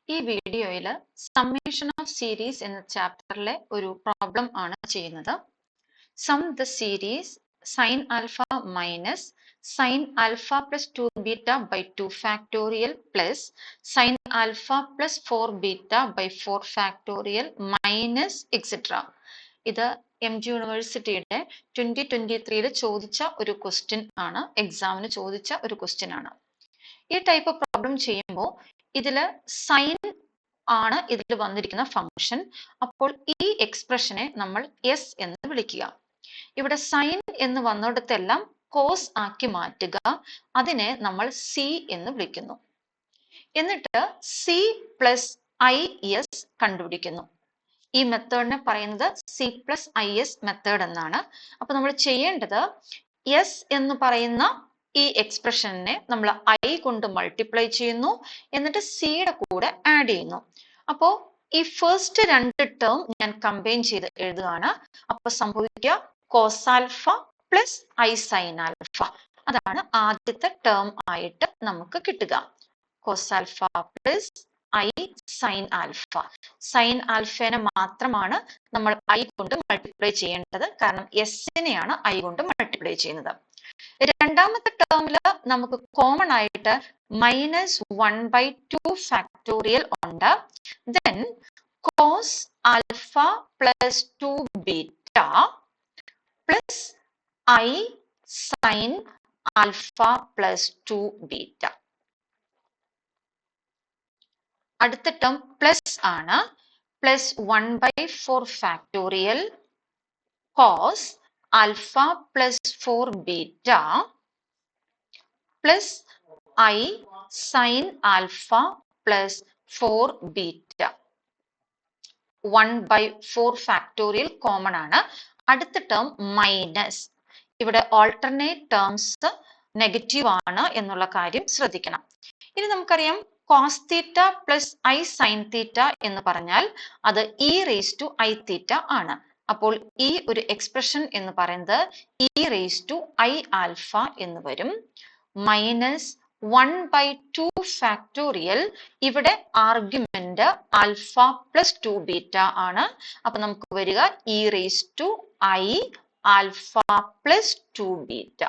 ഈ വീഡിയോയിൽ summation of series എന്ന ചാപ്റ്ററിലെ ഒരു പ്രോബ്ലം ആണ് ചെയ്യുന്നത്. Sum the series sin alpha minus sin alpha plus 2 beta by 2 factorial plus sin alpha plus 4 beta by 4 factorial minus etc. ഇത് MG യൂണിവേഴ്സിറ്റിയുടെ 2023 ചോദിച്ച ഒരു ക്വസ്റ്റ്യൻ ആണ്, എക്സാമിന് ചോദിച്ച ഒരു ക്വസ്റ്റ്യൻ ആണ്. ഈ ടൈപ്പ് പ്രോബ്ലം ചെയ്യുമ്പോൾ ഇതിൽ സൈൻ ആണ് ഇതിൽ വന്നിരിക്കുന്ന ഫംഗ്ഷൻ. അപ്പോൾ ഈ എക്സ്പ്രഷനെ നമ്മൾ എസ് എന്ന് വിളിക്കുക. ഇവിടെ സൈൻ എന്ന് വന്നിടത്തെല്ലാം കോസ് ആക്കി മാറ്റുക, അതിനെ നമ്മൾ സി എന്ന് വിളിക്കുന്നു. എന്നിട്ട് സി പ്ലസ് ഐ എസ് കണ്ടുപിടിക്കുന്നു. ഈ മെത്തേഡിനെ പറയുന്നത് C plus i S method എന്നാണ്. അപ്പൊ നമ്മൾ ചെയ്യേണ്ടത് എസ് എന്ന് പറയുന്ന ഈ എക്സ്പ്രഷനെ നമ്മൾ ഐ കൊണ്ട് മൾട്ടിപ്ലൈ ചെയ്യുന്നു, എന്നിട്ട് സിയുടെ കൂടെ ആഡ് ചെയ്യുന്നു. അപ്പോൾ ഈ ഫസ്റ്റ് രണ്ട് ടേം ഞാൻ കമ്പൈൻ ചെയ്ത് എഴുതുകയാണ്. അപ്പൊ സംഭവിക്കുക cos alpha plus i sine alpha. അതാണ് ആദ്യത്തെ ടേം ആയിട്ട് നമുക്ക് കിട്ടുക. Cos alpha plus i sine alpha. Sine ആൽഫേനെ മാത്രമാണ് നമ്മൾ ഐ കൊണ്ട് മൾട്ടിപ്ലൈ ചെയ്യേണ്ടത്, കാരണം എസിനെയാണ് ഐ കൊണ്ട് മൾട്ടിപ്ലൈ ചെയ്യുന്നത്. രണ്ടാമത്തെ ടേമില് നമുക്ക് കോമൺ ആയിട്ട് -1/2 ഫാക്ടോറിയൽ ഉണ്ട്. Then cos alpha plus 2 beta plus i sine alpha plus 2 beta. അടുത്ത ടേം പ്ലസ് ആണ്. Plus 1/4 factorial cos alpha plus 4 beta plus i sine alpha plus 4 beta. 1/4 factorial common ആണ്. അടുത്ത ടേം മൈനസ്. ഇവിടെ alternate terms negative ആണ് എന്നുള്ള കാര്യം ശ്രദ്ധിക്കണം. ഇനി നമുക്കറിയാം cos theta plus i sine theta എന്ന് പറഞ്ഞാൽ അത് e raise to i theta ആണ്. അപ്പോൾ ഈ ഒരു എക്സ്പ്രഷൻ എന്ന് പറയുന്നത് e raise to i alpha എന്ന് വരും. Minus 1/2 factorial. ഇവിടെ ആർഗ്യുമെന്റ് ആൽഫ പ്ലസ് 2 ബീറ്റ ആണ്. അപ്പൊ നമുക്ക് വരിക e raise to i alpha plus 2 beta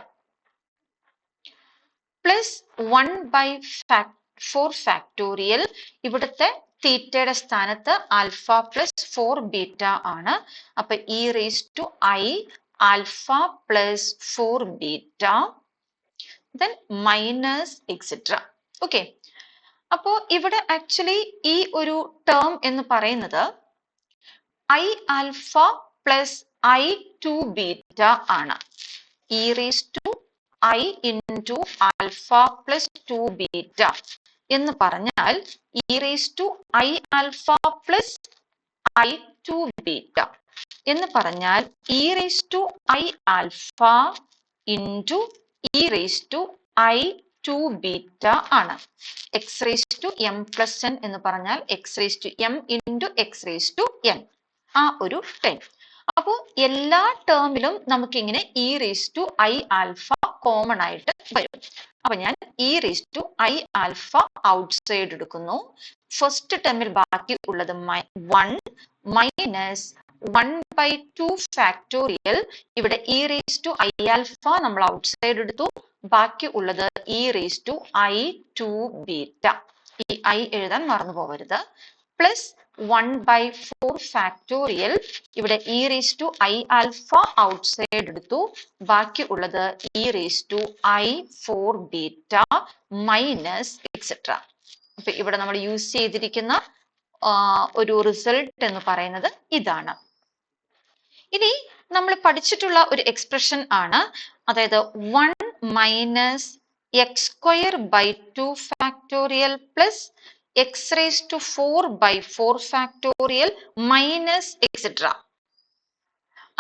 plus 1/4 factorial. ഇവിടുത്തെ തീറ്റയുടെ സ്ഥാനത്ത് ആൽഫ പ്ലസ് 4 ബീറ്റ ആണ്. അപ്പൊ e raise to i alpha plus 4 beta then minus etc. Okay, അപ്പോ ഇവിടെ ആക്ച്വലി ഈ ഒരു ടേം എന്ന് പറയുന്നത് i alpha plus i 2 beta ആണ്. E raise to i into alpha plus 2 beta എന്ന് പറഞ്ഞാൽ e raise to i alpha plus i 2 beta എന്ന് പറഞ്ഞാൽ e raise to i alpha into e raise to i 2 beta ആണ്. X raise to m plus n എന്ന് പറഞ്ഞാൽ x raise to m into x raise to n, ആ ഒരു term. അപ്പോൾ എല്ലാ ടേമിലും നമുക്ക് ഇങ്ങനെ e raise to i alpha common ആയിട്ട് വരും. അപ്പൊ ഞാൻ e raise to i alpha outside എടുക്കുന്നു. ഫസ്റ്റ് ടേമിൽ ബാക്കി ഉള്ളത് 1 മൈനസ് 1/2 ഫാക്ടോറിയൽ. ഇവിടെ e raise to i alpha നമ്മൾ ഔട്ട്സൈഡ് എടുത്തു, ബാക്കി ഉള്ളത് e raise to i 2 beta. ഈ ഐ എഴുതാൻ മറന്നു പോകരുത്. Plus 1/4 factorial. ഇവിടെ e raise to i alpha outside എടുത്തു, ബാക്കി ഉള്ളത് e raise to i 4 beta minus etcetera. അപ്പൊ ഇവിടെ നമ്മൾ യൂസ് ചെയ്തിരിക്കുന്ന ഒരു റിസൾട്ട് എന്ന് പറയുന്നത് ഇതാണ്. ഇനി നമ്മൾ പഠിച്ചിട്ടുള്ള ഒരു എക്സ്പ്രഷൻ ആണ്, അതായത് 1 minus x square by 2 factorial plus x raise to 4/4 factorial minus etcetera.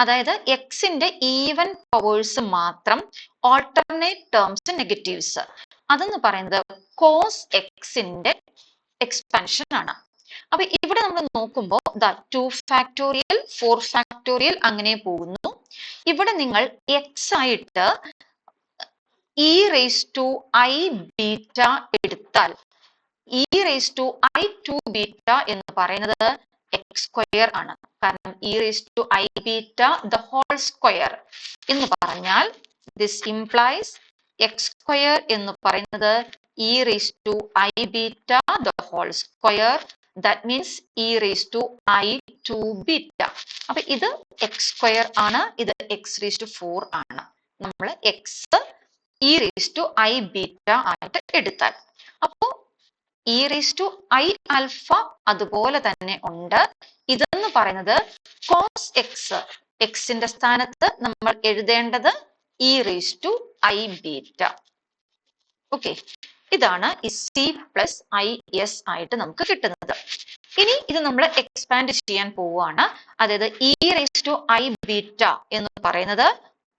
അതായത് എക്സിന്റെ ഈവൻ പവേഴ്സ് മാത്രം, ഓൾട്ടർനേറ്റ് ടേംസ് നെഗറ്റീവ്സ്. അതെന്ന് പറയുന്നത് കോസ് എക്സിന്റെ എക്സ്പാൻഷൻ ആണ്. അപ്പൊ ഇവിടെ നമ്മൾ നോക്കുമ്പോൾ 2 ഫാക്ടോറിയൽ 4 ഫാക്ടോറിയൽ അങ്ങനെ പോകുന്നു. ഇവിടെ നിങ്ങൾ എക്സ് ആയിട്ട് e raise to i beta എടുത്താൽ e raise to i two beta എന്ന് പറയുന്നത് എക്സ് സ്ക്വയർ ആണ്. കാരണം e raise to i beta the whole square എന്ന് പറഞ്ഞാൽ ദിസ് ഇംപ്ലൈസ് എക്സ് സ്ക്വയർ എന്ന് പറയുന്നത് e raise to i beta the whole square. That means e raise to i two beta. അപ്പൊ ഇത് എക്സ് സ്ക്വയർ ആണ്, ഇത് എക്സ് റേസ് ടു 4 ആണ്. നമ്മൾ x e raise to i beta ആയിട്ട് എടുത്താൽ, അപ്പോ e raise to i alpha അതുപോലെ തന്നെ ഉണ്ട്. ഇതെന്ന് പറയുന്നത് കോസ് എക്സ്, എക്സിന്റെ സ്ഥാനത്ത് നമ്മൾ എഴുതേണ്ടത് e raise to i beta. Okay, ഇതാണ് ഈ സി പ്ലസ് ഐ എസ് ആയിട്ട് നമുക്ക് കിട്ടുന്നത്. ഇനി ഇത് നമ്മൾ എക്സ്പാൻഡ് ചെയ്യാൻ പോവുകയാണ്. അതായത് e raise to i beta എന്ന് പറയുന്നത്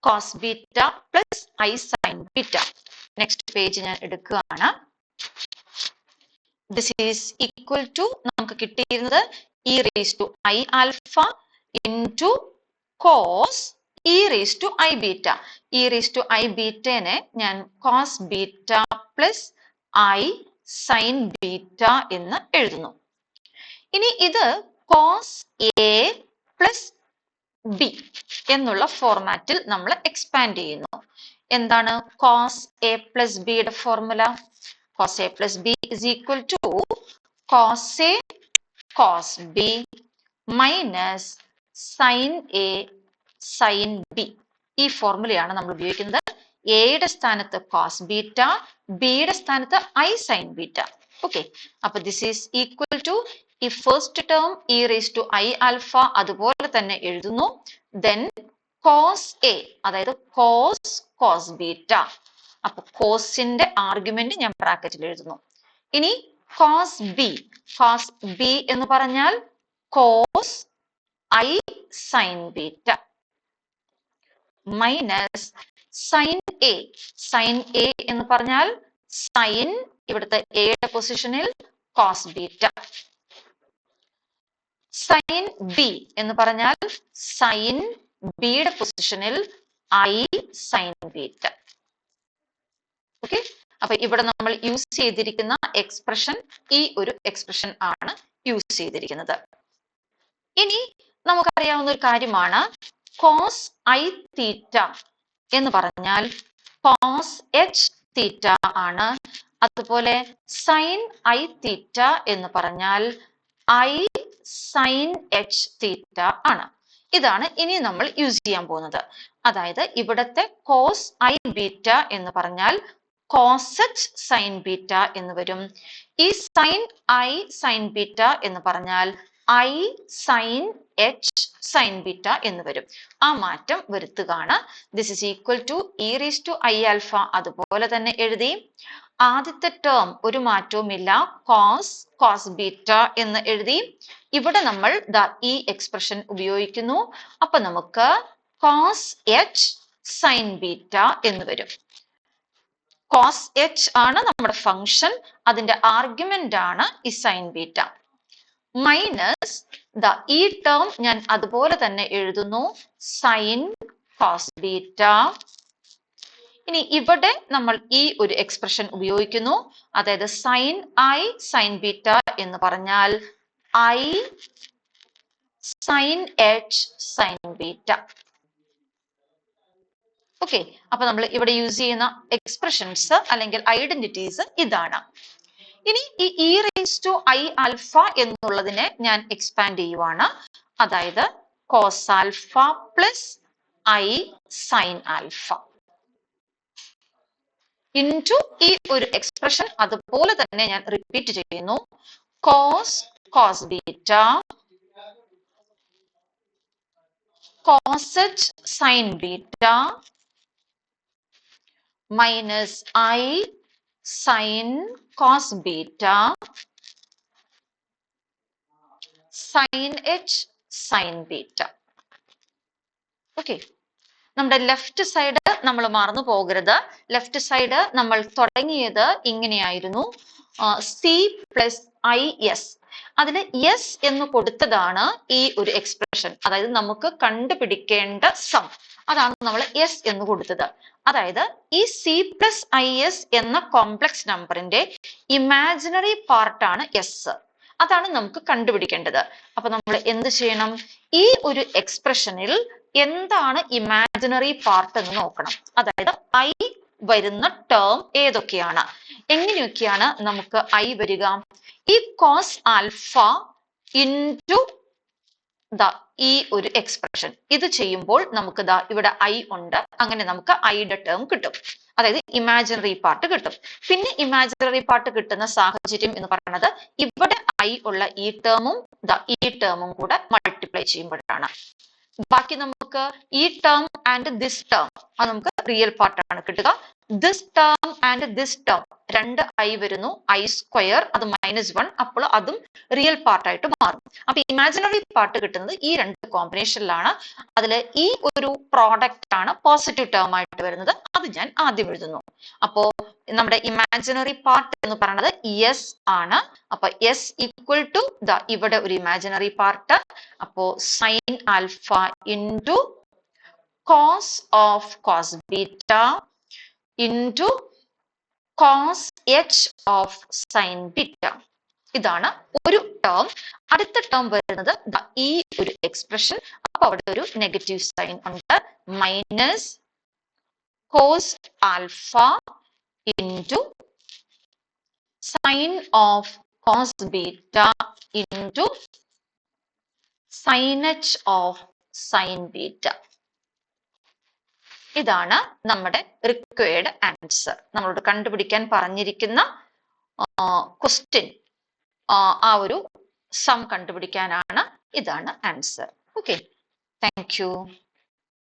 cos beta plus i sine beta. Next page ഞാൻ എടുക്കുകയാണ്. ദിസ് ഈസ് ഈക്വൽ ടു നമുക്ക് കിട്ടിയിരുന്നത് e raise to i alpha into cos e raise to i beta. E raise to i ബീറ്റനെ ഞാൻ cos beta plus i sine beta എന്ന് എഴുതുന്നു. ഇനി ഇത് കോസ് എ പ്ലസ് ബി എന്നുള്ള ഫോർമാറ്റിൽ നമ്മൾ എക്സ്പാൻഡ് ചെയ്യുന്നു. എന്താണ് കോസ് എ പ്ലസ് ബിയുടെ formula? Cos A plus B is equal to cos A cos B minus sine A sine B. ഈ ഫോർമുലയാണ് നമ്മൾ ഉപയോഗിക്കുന്നത്. എയുടെ സ്ഥാനത്ത് കോസ് ബീറ്റ, ബിയുടെ സ്ഥാനത്ത് ഐ സൈൻ ബീറ്റ. ഓക്കെ, അപ്പൊ ദിസ് ഈസ് ഈക്വൽ ടു ഈ first term e raise to i alpha അതുപോലെ തന്നെ എഴുതുന്നു. ദെൻ കോസ് എ, അതായത് കോസ് കോസ് ബീറ്റ. അപ്പൊ കോസിന്റെ ആർഗ്യുമെന്റ് ഞാൻ ബ്രാക്കറ്റിൽ എഴുതുന്നു. ഇനി കോസ് ബി എന്ന് പറഞ്ഞാൽ cos i sine beta minus sine A എന്ന് പറഞ്ഞാൽ സൈൻ, ഇവിടുത്തെ എയുടെ പൊസിഷനിൽ കോസ് ബീറ്റ. സൈൻ ബി എന്ന് പറഞ്ഞാൽ സൈൻ ബിയുടെ പൊസിഷനിൽ ഐ സൈൻ ബീറ്റ. ഓക്കെ, അപ്പൊ ഇവിടെ നമ്മൾ യൂസ് ചെയ്തിരിക്കുന്ന എക്സ്പ്രഷൻ ഈ ഒരു എക്സ്പ്രഷൻ ആണ് യൂസ് ചെയ്തിരിക്കുന്നത്. ഇനി നമുക്കറിയാവുന്ന ഒരു കാര്യമാണ് കോസ് ഐ തീറ്റ എന്ന് പറഞ്ഞാൽ കോസ് എച്ച് തീറ്റ ആണ്. അതുപോലെ സൈൻ ഐ തീറ്റ എന്ന് പറഞ്ഞാൽ ഐ സൈൻ എച്ച് തീറ്റ ആണ്. ഇതാണ് ഇനി നമ്മൾ യൂസ് ചെയ്യാൻ പോകുന്നത്. അതായത് ഇവിടത്തെ കോസ് ഐ ബീറ്റ എന്ന് പറഞ്ഞാൽ കോസ് എച്ച് സൈൻ ബീറ്റ എന്ന് വരും. ഈ സൈൻ ഐ സൈൻ ബീറ്റ എന്ന് പറഞ്ഞാൽ i sine h sine beta എന്ന് വരും. ആ മാറ്റം വരുത്തുകയാണ്. This is equal to e raise to i alpha അതുപോലെ തന്നെ എഴുതി. ആദ്യത്തെ ടേം ഒരു മാറ്റവുമില്ല, കോസ് ബീറ്റ എന്ന് എഴുതി. ഇവിടെ നമ്മൾ ഈ എക്സ്പ്രഷൻ ഉപയോഗിക്കുന്നു. അപ്പൊ നമുക്ക് കോസ് എച്ച് സൈൻ ബീറ്റ എന്ന് വരും. കോസ് എച്ച് ആണ് നമ്മുടെ ഫംഗ്ഷൻ, അതിന്റെ ആർഗ്യുമെന്റ് ആണ് ഈ സൈൻ ബീറ്റ. മൈനസ് ഈ ടേം ഞാൻ അതുപോലെ തന്നെ എഴുതുന്നു, സൈൻ കോസ് ബീറ്റ. ഇനി ഇവിടെ നമ്മൾ ഈ ഒരു എക്സ്പ്രഷൻ ഉപയോഗിക്കുന്നു. അതായത് സൈൻ ഐ സൈൻ ബീറ്റ എന്ന് പറഞ്ഞാൽ i sine h sine beta. Okay, അപ്പൊ നമ്മൾ ഇവിടെ യൂസ് ചെയ്യുന്ന എക്സ്പ്രഷൻസ് അല്ലെങ്കിൽ ഐഡന്റിറ്റീസ് ഇതാണ്. ഇനി ഈ e raise to i alpha എന്നുള്ളതിനെ ഞാൻ എക്സ്പാൻഡ് ചെയ്യുവാണ്. അതായത് cos alpha plus i sine alpha into ഈ ഒരു എക്സ്പ്രഷൻ അതുപോലെ തന്നെ ഞാൻ റിപ്പീറ്റ് ചെയ്യുന്നു. Cos beta cos h sine beta minus i sine cos beta sine h sine beta. Okay, നമ്മുടെ ലെഫ്റ്റ് സൈഡ് നമ്മൾ മറന്നു പോകരുത്. ലെഫ്റ്റ് സൈഡ് നമ്മൾ തുടങ്ങിയത് ഇങ്ങനെയായിരുന്നു, സി പ്ലസ് ഐ എസ്. അതിൽ എസ് എന്ന് കൊടുത്തതാണ് ഈ ഒരു എക്സ്പ്രഷൻ. അതായത് നമുക്ക് കണ്ടുപിടിക്കേണ്ട സം, അതാണ് നമ്മൾ എസ് എന്ന് കൊടുത്തത്. അതായത് ഈ സി പ്ലസ് ഐ എസ് എന്ന കോംപ്ലക്സ് നമ്പറിന്റെ ഇമാജിനറി പാർട്ട് ആണ് എസ്. അതാണ് നമുക്ക് കണ്ടുപിടിക്കേണ്ടത്. അപ്പൊ നമ്മൾ എന്ത് ചെയ്യണം? ഈ ഒരു എക്സ്പ്രഷനിൽ എന്താണ് ഇമാജിനറി പാർട്ട് എന്ന് നോക്കണം. അതായത് ഐ വരുന്ന ടേം ഏതൊക്കെയാണ്? എങ്ങനെയൊക്കെയാണ് നമുക്ക് ഐ വരിക? ഈ കോസ് ആൽഫ ഇൻറ്റു ഈ ഒരു എക്സ്പ്രഷൻ ഇത് ചെയ്യുമ്പോൾ നമുക്ക് ഇവിടെ ഐ ഉണ്ട്. അങ്ങനെ നമുക്ക് ഐയുടെ ടേം കിട്ടും. അതായത് ഇമാജിനറി പാർട്ട് കിട്ടും. പിന്നെ ഇമാജിനറി പാർട്ട് കിട്ടുന്ന സാഹചര്യം എന്ന് പറയുന്നത് ഇവിടെ ഐ ഉള്ള ഈ ടേമും കൂടെ മൾട്ടിപ്ലൈ ചെയ്യുമ്പോഴാണ്. ബാക്കി നമുക്ക് ഈ ടേം ആൻഡ് ദിസ് ടേം അത് നമുക്ക് റിയൽ പാർട്ടാണ് കിട്ടുക. This term and this term രണ്ട് ഐ വരുന്നു, ഐ സ്ക്വയർ അത് -1, അപ്പോൾ അതും റിയൽ പാർട്ടായിട്ട് മാറും. അപ്പൊ ഇമാജിനറി പാർട്ട് കിട്ടുന്നത് ഈ രണ്ട് കോമ്പിനേഷനിലാണ്. അതിൽ ഈ ഒരു പ്രോഡക്റ്റ് ആണ് പോസിറ്റീവ് ടേം ആയിട്ട് വരുന്നത്. അത് ഞാൻ ആദ്യം എഴുതുന്നു. അപ്പോ നമ്മുടെ ഇമാജിനറി പാർട്ട് എന്ന് പറയുന്നത് എസ് ആണ്. അപ്പൊ എസ് ഈക്വൽ ടു ഇവിടെ ഒരു ഇമാജിനറി പാർട്ട്. അപ്പോ sine alpha into cos of cos beta into cos h of sine beta. ഇതാണ് ഒരു ടേം. അടുത്ത ടേം വരുന്നത് ഈ ഒരു എക്സ്പ്രഷൻ. അപ്പൊ അവിടെ ഒരു നെഗറ്റീവ് സൈൻ ഉണ്ട്. Minus cos alpha into sine of cos beta into sine h of sine beta. ഇതാണ് നമ്മുടെ റിക്വയർഡ് ആൻസർ. നമ്മളോട് കണ്ടുപിടിക്കാൻ പറഞ്ഞിരിക്കുന്ന ക്വസ്റ്റ്യൻ. ആ ഒരു സം കണ്ടുപിടിക്കാനാണ്. ഇതാണ് ആൻസർ. Okay, thank you.